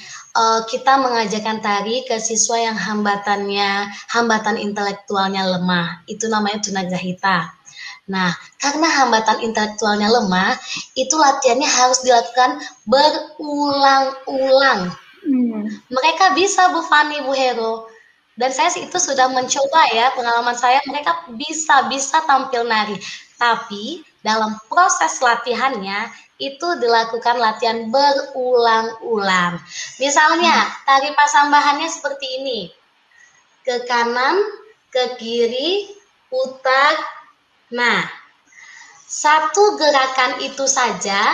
kita mengajarkan tari ke siswa yang hambatan intelektualnya lemah, itu namanya tunagrahita. Nah, karena hambatan intelektualnya lemah, itu latihannya harus dilakukan berulang-ulang. Mereka bisa Bu Fani, Bu Hero. Dan saya itu sudah mencoba ya, pengalaman saya mereka bisa tampil nari. Tapi dalam proses latihannya itu dilakukan latihan berulang-ulang. Misalnya, tari pasambahannya seperti ini. Ke kanan, ke kiri, putar. Nah, satu gerakan itu saja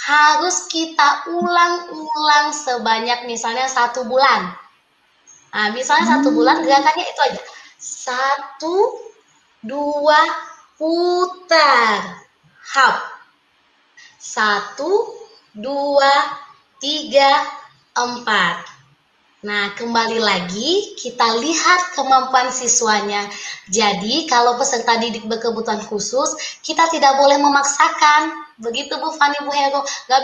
harus kita ulang-ulang sebanyak misalnya 1 bulan. Nah, misalnya 1 bulan gerakannya itu aja. 1, 2, putar. Hap. 1, 2, 3, 4. Nah, kembali lagi kita lihat kemampuan siswanya. Jadi, kalau peserta didik berkebutuhan khusus, kita tidak boleh memaksakan. Begitu Bu Fani, Bu Hero. Gak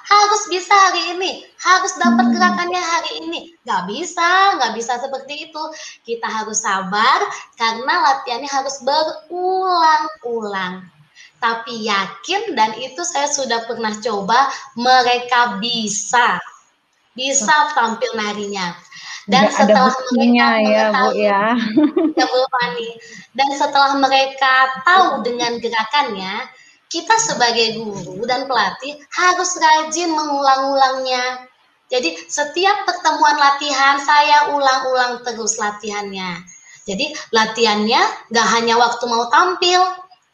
harus bisa hari ini. Harus dapat gerakannya hari ini. Gak bisa seperti itu. Kita harus sabar karena latihannya harus berulang-ulang. tapi yakin dan itu saya sudah pernah coba, mereka bisa tampil narinya. Dan Udah ada setelah mereka buktinya ya, Bu, mengetahui, ya. ya Bu Fani, dan setelah mereka tahu dengan gerakannya, kita sebagai guru dan pelatih harus rajin mengulang-ulangnya. Jadi setiap pertemuan latihan saya ulang-ulang terus latihannya. Jadi latihannya gak hanya waktu mau tampil,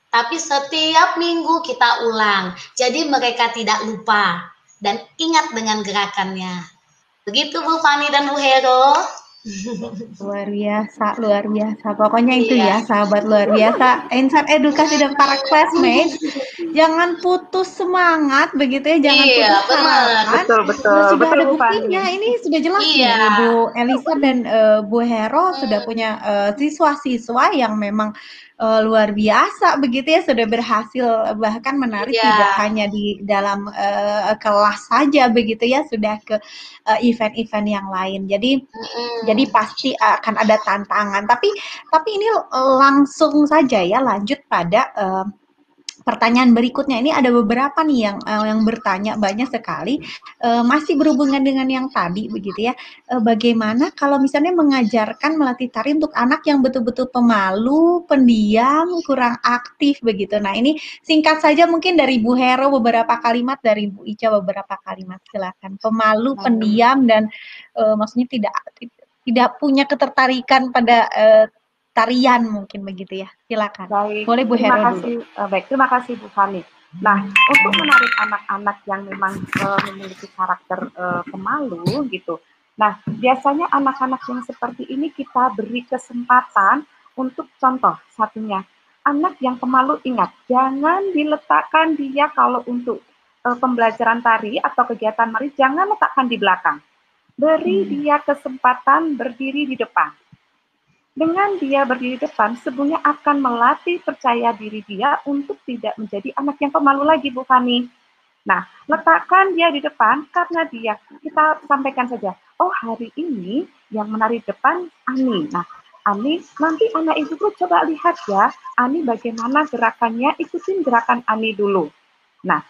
tapi setiap minggu kita ulang. Jadi mereka tidak lupa dan ingat dengan gerakannya. Begitu Bu Fani dan Bu Hero. Luar biasa, luar biasa. Pokoknya itu Iya. ya, sahabat luar biasa. Insan edukasi dan para classmates, jangan putus semangat begitu ya, jangan Iya, putus benar. harapan. Betul, Sudah betul ada Bu buktinya. Fani. Ini sudah jelas Iya. nih, Bu Elisa dan Bu Hero sudah Hmm, punya siswa-siswa yang memang luar biasa begitu ya, sudah berhasil bahkan menari iya. tidak hanya di dalam kelas saja begitu ya, sudah ke event-event yang lain. Jadi Mm-mm. pasti akan ada tantangan. Tapi ini langsung saja ya lanjut pada pertanyaan berikutnya. Ini ada beberapa nih yang bertanya banyak sekali, masih berhubungan dengan yang tadi begitu ya. Bagaimana kalau misalnya mengajarkan melatih tari untuk anak yang betul-betul pemalu, pendiam, kurang aktif begitu. Nah, ini singkat saja mungkin dari Bu Hero beberapa kalimat, dari Bu Ica beberapa kalimat. Silakan. Pemalu, pendiam dan maksudnya tidak punya ketertarikan pada tarian mungkin begitu ya. Silakan. Baik, Boleh Bu terima Hero dulu. kasih. Terima kasih Bu Fani. Nah, untuk menarik anak-anak yang memang memiliki karakter pemalu gitu. Nah, biasanya anak-anak yang seperti ini kita beri kesempatan untuk contoh satunya. Anak yang pemalu, ingat, jangan diletakkan dia kalau untuk pembelajaran tari atau kegiatan menari, jangan letakkan di belakang. Beri dia kesempatan berdiri di depan. Dengan dia berdiri di depan, sebenarnya akan melatih percaya diri dia untuk tidak menjadi anak yang pemalu lagi, Bu Fani. Nah, letakkan dia di depan karena kita sampaikan saja, oh hari ini yang menari depan Ani. Nah, Ani, nanti anak ibu coba lihat ya, Ani bagaimana gerakannya, ikutin gerakan Ani dulu. Nah,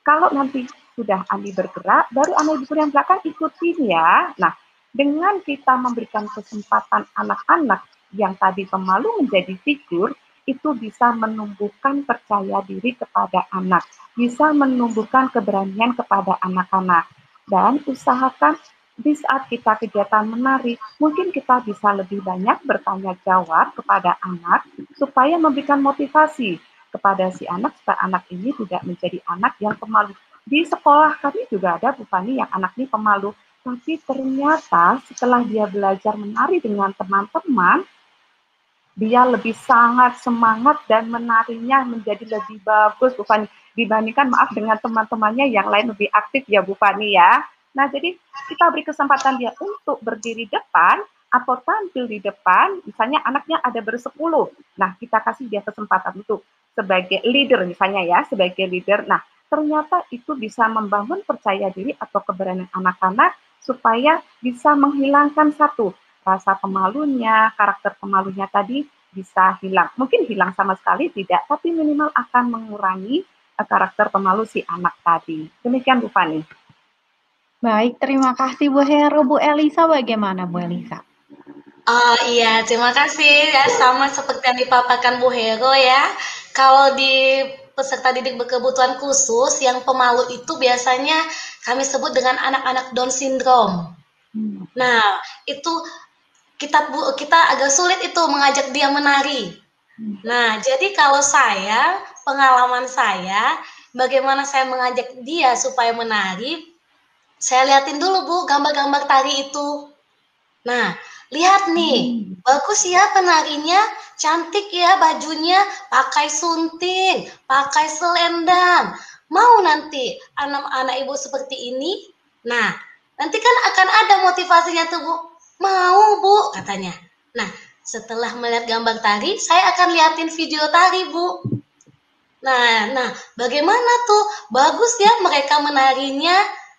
kalau nanti sudah Ani bergerak, baru anak ibu yang belakang ikutin ya. Nah, dengan kita memberikan kesempatan anak-anak yang tadi pemalu menjadi figur, itu bisa menumbuhkan percaya diri kepada anak, bisa menumbuhkan keberanian kepada anak-anak. Dan usahakan di saat kita kegiatan menari, mungkin kita bisa lebih banyak bertanya jawab kepada anak, supaya memberikan motivasi kepada si anak, supaya anak ini tidak menjadi anak yang pemalu. Di sekolah kami juga ada Bu Fani yang anak ini pemalu, tapi ternyata setelah dia belajar menari dengan teman-teman, dia lebih sangat semangat dan menarinya menjadi lebih bagus, Bu Fani, dibandingkan maaf dengan teman-temannya yang lain lebih aktif ya Bu Fani ya. Nah, jadi kita beri kesempatan dia untuk berdiri depan atau tampil di depan, misalnya anaknya ada bersepuluh. Nah, kita kasih dia kesempatan untuk sebagai leader misalnya ya, sebagai leader. Nah, ternyata itu bisa membangun percaya diri atau keberanian anak-anak supaya bisa menghilangkan satu rasa pemalunya, karakter pemalunya tadi bisa hilang. Mungkin hilang sama sekali tidak, tapi minimal akan mengurangi karakter pemalu si anak tadi. Demikian Bu Fani. Baik, terima kasih Bu Hero. Bu Elisa bagaimana Bu Elisa? Oh iya, terima kasih ya, sama seperti yang dipaparkan Bu Hero ya. Kalau di peserta didik berkebutuhan khusus yang pemalu itu biasanya kami sebut dengan anak-anak Down syndrome. Nah, itu kita agak sulit itu mengajak dia menari. Nah, jadi kalau pengalaman saya, bagaimana saya mengajak dia supaya menari, saya liatin dulu Bu gambar-gambar tari itu. Nah, lihat nih, bagus ya penarinya, cantik ya bajunya, pakai sunting, pakai selendang. Mau nanti anak-anak ibu seperti ini? Nah, nanti kan akan ada motivasinya tuh Bu. Mau Bu, katanya. Nah, setelah melihat gambar tari, saya akan liatin video tari Bu. Nah, bagaimana tuh? Bagus ya mereka menarinya.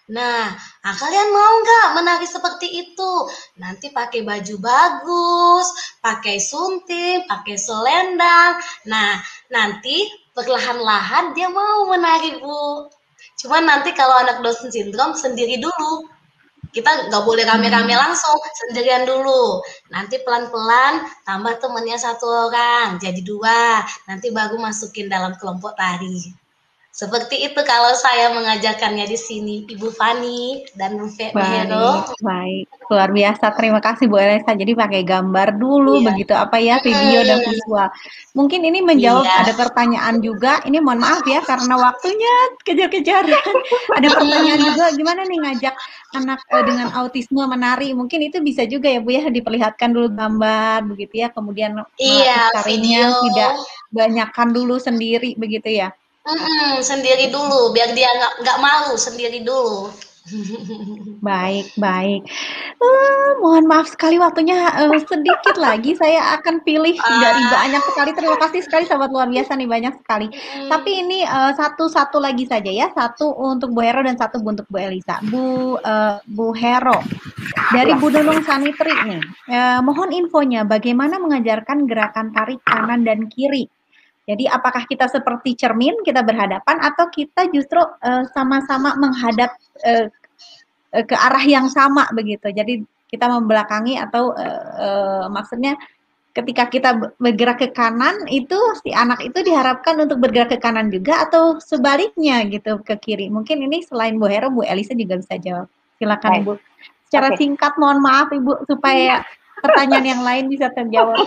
Nah, kalian mau nggak menari seperti itu? Nanti pakai baju bagus, pakai sunting, pakai selendang. Nah, nanti perlahan-lahan dia mau menari, Bu. Cuman nanti kalau anak Down syndrome sendiri dulu. Kita nggak boleh rame-rame langsung, sendirian dulu. Nanti pelan-pelan tambah temennya 1 orang, jadi 2. Nanti baru masukin dalam kelompok tari. Seperti itu kalau saya mengajarkannya di sini, Ibu Fani dan Bu Hero. Baik, luar biasa. Terima kasih Bu Elisa. Jadi pakai gambar dulu, Iya. begitu apa ya, video dan visual. Mungkin ini menjawab ada pertanyaan juga. Ini mohon maaf ya, karena waktunya kejar-kejaran. Ada pertanyaan juga, gimana nih ngajak anak dengan autisme menari? Mungkin itu bisa juga ya Bu ya, diperlihatkan dulu gambar, begitu ya. Kemudian melatih tarinya, tidak banyakkan dulu sendiri, begitu ya. Sendiri dulu, biar dia nggak malu, sendiri dulu. Baik, baik. Mohon maaf sekali waktunya sedikit lagi saya akan pilih dari banyak sekali. Terima kasih sekali sahabat luar biasa nih, banyak sekali. Tapi ini satu-satu lagi saja ya. Satu untuk Bu Hero dan satu untuk Bu Elisa. Bu Hero, dari Bu Nunung Sanitri nih. Mohon infonya bagaimana mengajarkan gerakan tarik kanan dan kiri. Jadi apakah kita seperti cermin, kita berhadapan, atau kita justru sama-sama menghadap ke arah yang sama begitu. Jadi kita membelakangi atau maksudnya ketika kita bergerak ke kanan itu si anak itu diharapkan untuk bergerak ke kanan juga atau sebaliknya gitu ke kiri. Mungkin ini selain Bu Hero, Bu Elisa juga bisa jawab. Silakan Ibu. Secara singkat mohon maaf Ibu supaya pertanyaan yang lain bisa terjawab.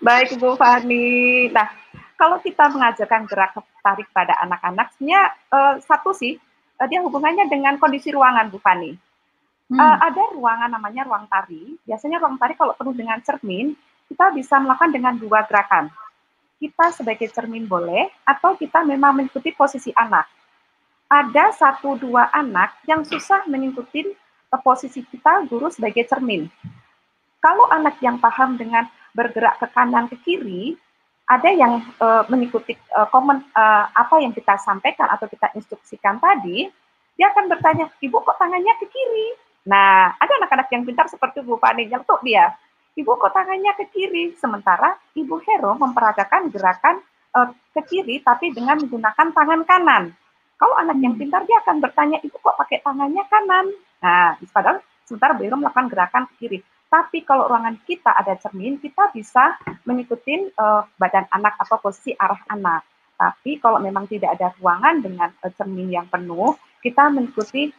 Baik Bu Fani. Nah, kalau kita mengajarkan gerak tarik pada anak-anak, sebenarnya satu sih, dia hubungannya dengan kondisi ruangan Bu Fani. Ada ruangan namanya ruang tari. Biasanya ruang tari kalau penuh dengan cermin, kita bisa melakukan dengan 2 gerakan. Kita sebagai cermin boleh, atau kita memang mengikuti posisi anak. Ada 1-2 anak yang susah mengikuti posisi kita guru sebagai cermin. Kalau anak yang paham dengan bergerak ke kanan ke kiri, ada yang mengikuti apa yang kita sampaikan atau kita instruksikan tadi, dia akan bertanya, Ibu kok tangannya ke kiri? Nah, ada anak-anak yang pintar seperti Bu Fani, nyentuh dia. Ibu kok tangannya ke kiri? Sementara Ibu Hero memperagakan gerakan ke kiri, tapi dengan menggunakan tangan kanan. Kalau anak yang pintar, dia akan bertanya, Ibu kok pakai tangannya kanan? Nah, padahal sementara Bu Hero melakukan gerakan ke kiri. Tapi kalau ruangan kita ada cermin, kita bisa mengikuti badan anak atau posisi arah anak. Tapi kalau memang tidak ada ruangan dengan cermin yang penuh, kita mengikuti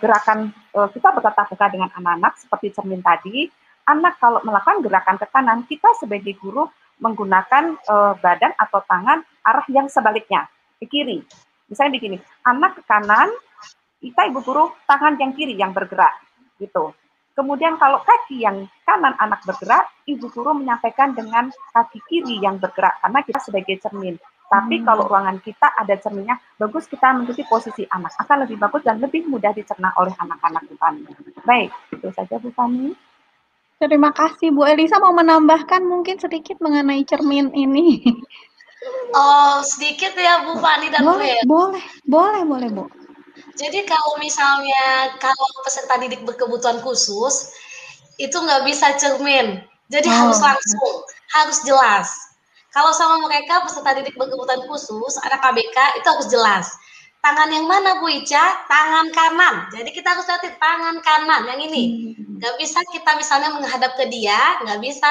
gerakan, kita bertatap muka dengan anak-anak seperti cermin tadi. Anak kalau melakukan gerakan ke kanan, kita sebagai guru menggunakan badan atau tangan arah yang sebaliknya, ke kiri. Misalnya begini, anak ke kanan, kita ibu guru tangan yang kiri yang bergerak, gitu. Kemudian kalau kaki yang kanan anak bergerak, ibu guru menyampaikan dengan kaki kiri yang bergerak, karena kita sebagai cermin. Tapi kalau ruangan kita ada cerminnya, bagus kita mengikuti posisi anak. Akan lebih bagus dan lebih mudah dicerna oleh anak-anak Bu Fani. Baik, itu saja Bu Fani. Terima kasih Bu Elisa, mau menambahkan mungkin sedikit mengenai cermin ini. Oh, sedikit ya Bu Fani dan Bu Hero. Boleh Bu. Jadi kalau misalnya kalau peserta didik berkebutuhan khusus, itu nggak bisa cermin. Jadi harus langsung, harus jelas. Kalau sama mereka peserta didik berkebutuhan khusus, anak KBK itu harus jelas. Tangan yang mana Bu Ica? Tangan kanan. Jadi kita harus lihat tangan kanan yang ini. Nggak bisa kita misalnya menghadap ke dia, nggak bisa.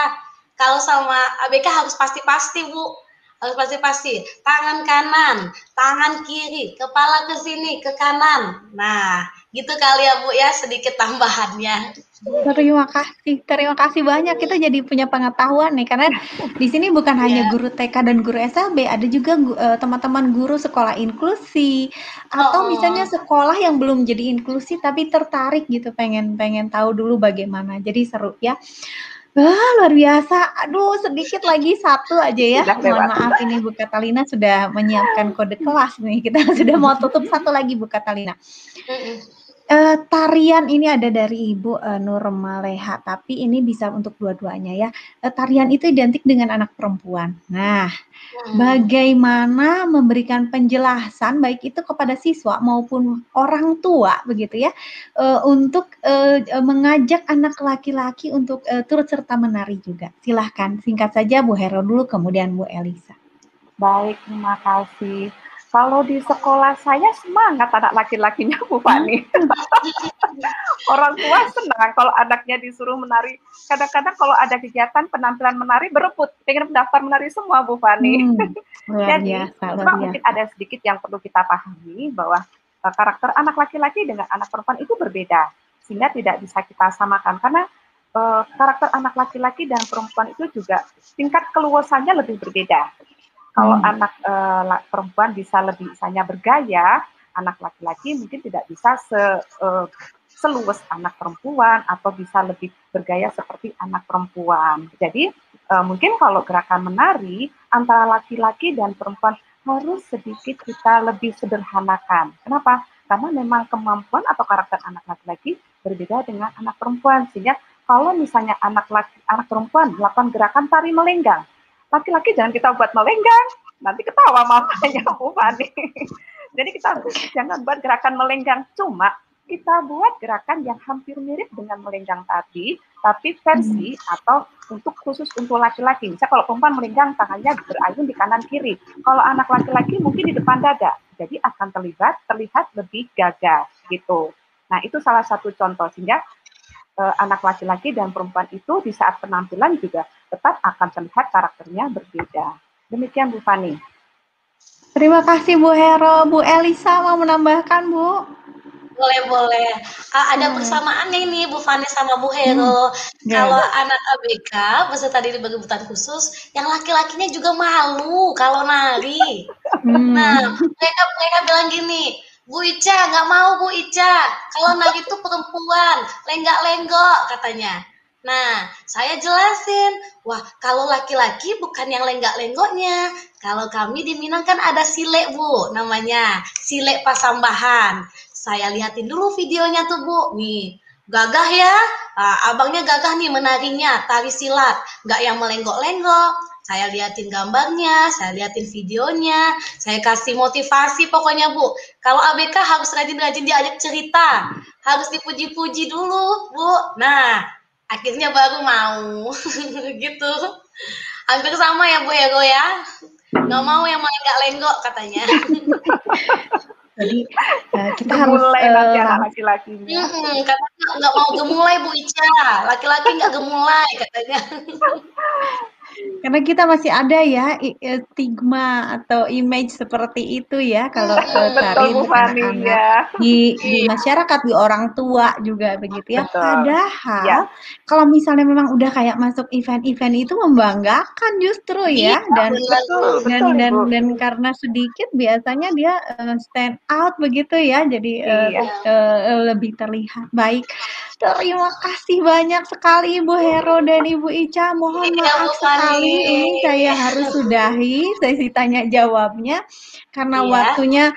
Kalau sama ABK harus pasti-pasti Bu. Harus pasti-pasti. Tangan kanan, tangan kiri, kepala ke sini, ke kanan. Nah, gitu kali ya Bu ya, sedikit tambahannya. Terima kasih banyak. Kita jadi punya pengetahuan nih, karena di sini bukan hanya guru TK dan guru SLB, ada juga teman-teman guru sekolah inklusi atau misalnya sekolah yang belum jadi inklusi tapi tertarik gitu, pengen tahu dulu bagaimana. Jadi seru ya. Luar biasa. Aduh, sedikit lagi satu aja ya. Mohon maaf ini Bu Katalina sudah menyiapkan kode kelas nih. Kita sudah mau tutup, satu lagi Bu Katalina. Tarian ini ada dari Ibu Nur Maleha, tapi ini bisa untuk dua-duanya ya. Tarian itu identik dengan anak perempuan. Nah, bagaimana memberikan penjelasan baik itu kepada siswa maupun orang tua begitu ya, untuk mengajak anak laki-laki untuk turut serta menari juga. Silahkan singkat saja Bu Hero dulu, kemudian Bu Elisa. Baik, terima kasih. Kalau di sekolah saya semangat anak laki-lakinya, Bu Fani. Orang tua senang kalau anaknya disuruh menari. Kadang-kadang kalau ada kegiatan penampilan menari, berebut, pengen mendaftar menari semua, Bu Fani. Luar Jadi, biasa, luar memang biasa. mungkin ada sedikit yang perlu kita pahami bahwa karakter anak laki-laki dengan anak perempuan itu berbeda, sehingga tidak bisa kita samakan karena karakter anak laki-laki dan perempuan itu juga tingkat keluasannya lebih berbeda. Kalau anak perempuan bisa lebih misalnya bergaya, anak laki-laki mungkin tidak bisa seluwes anak perempuan atau bisa lebih bergaya seperti anak perempuan. Jadi mungkin kalau gerakan menari antara laki-laki dan perempuan harus sedikit kita lebih sederhanakan. Kenapa? Karena memang kemampuan atau karakter anak laki-laki berbeda dengan anak perempuan. Sehingga kalau misalnya anak perempuan melakukan gerakan tari melenggang, laki-laki jangan kita buat melenggang, nanti ketawa mamanya Bu Fani. Jadi kita jangan buat gerakan melenggang, cuma kita buat gerakan yang hampir mirip dengan melenggang tadi, tapi versi atau khusus untuk laki-laki. Misalnya kalau perempuan melenggang tangannya berayun di kanan kiri, kalau anak laki-laki mungkin di depan dada, jadi akan terlihat lebih gagah gitu. Nah itu salah satu contoh sehingga anak laki-laki dan perempuan itu di saat penampilan juga tetap akan terlihat karakternya berbeda. Demikian Bu Fani. Terima kasih Bu Hero. Bu Elisa mau menambahkan, Bu? Boleh. Ada persamaannya ini Bu Fani sama Bu Hero. Kalau anak ABK peserta didik berkebutuhan khusus, yang laki-lakinya juga malu kalau nari. Nah, mereka bilang gini, Bu Ica, nggak mau Bu Ica. Kalau nari itu perempuan, lenggak-lenggok katanya. Nah, saya jelasin, wah kalau laki-laki bukan yang lenggak-lenggoknya. Kalau kami di Minang kan ada silek Bu, namanya silek pasambahan. Saya liatin dulu videonya tuh Bu, nih gagah ya, abangnya gagah nih menarinya, tari silat, nggak yang melenggok-lenggok. Saya liatin gambarnya, saya liatin videonya, saya kasih motivasi pokoknya Bu. Kalau ABK harus rajin-rajin diajak cerita, harus dipuji-puji dulu Bu. Nah, akhirnya baru mau, gitu. Hampir sama ya Bu Hero ya, nggak mau yang melenggak-lenggok katanya. Jadi kita gemulai harus nanti anak laki-lakinya. Karena nggak mau gemulai Bu Ica, laki-laki nggak gemulai katanya. Karena kita masih ada ya stigma atau image seperti itu ya kalau tari untuk anak-anak di masyarakat, di orang tua juga begitu ya. Padahal kalau misalnya memang udah kayak masuk event-event itu membanggakan justru ya, dan karena sedikit biasanya dia stand out begitu ya, jadi lebih terlihat baik. Terima kasih banyak sekali Ibu Hero dan Ibu Ica. Mohon maaf sekali ini saya harus sudahi sesi tanya jawabnya karena waktunya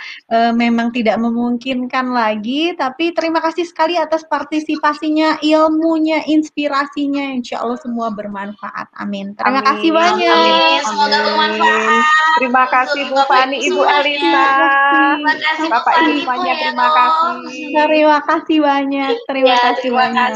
memang tidak memungkinkan lagi. Tapi terima kasih sekali atas partisipasinya, ilmunya, inspirasinya. Insya Allah semua bermanfaat. Amin. Terima kasih banyak. Semoga bermanfaat. Terima kasih Bu Fani, Ibu Elisa. Bapak Ibu semuanya terima kasih. Terima kasih banyak. Terima kasih banyak.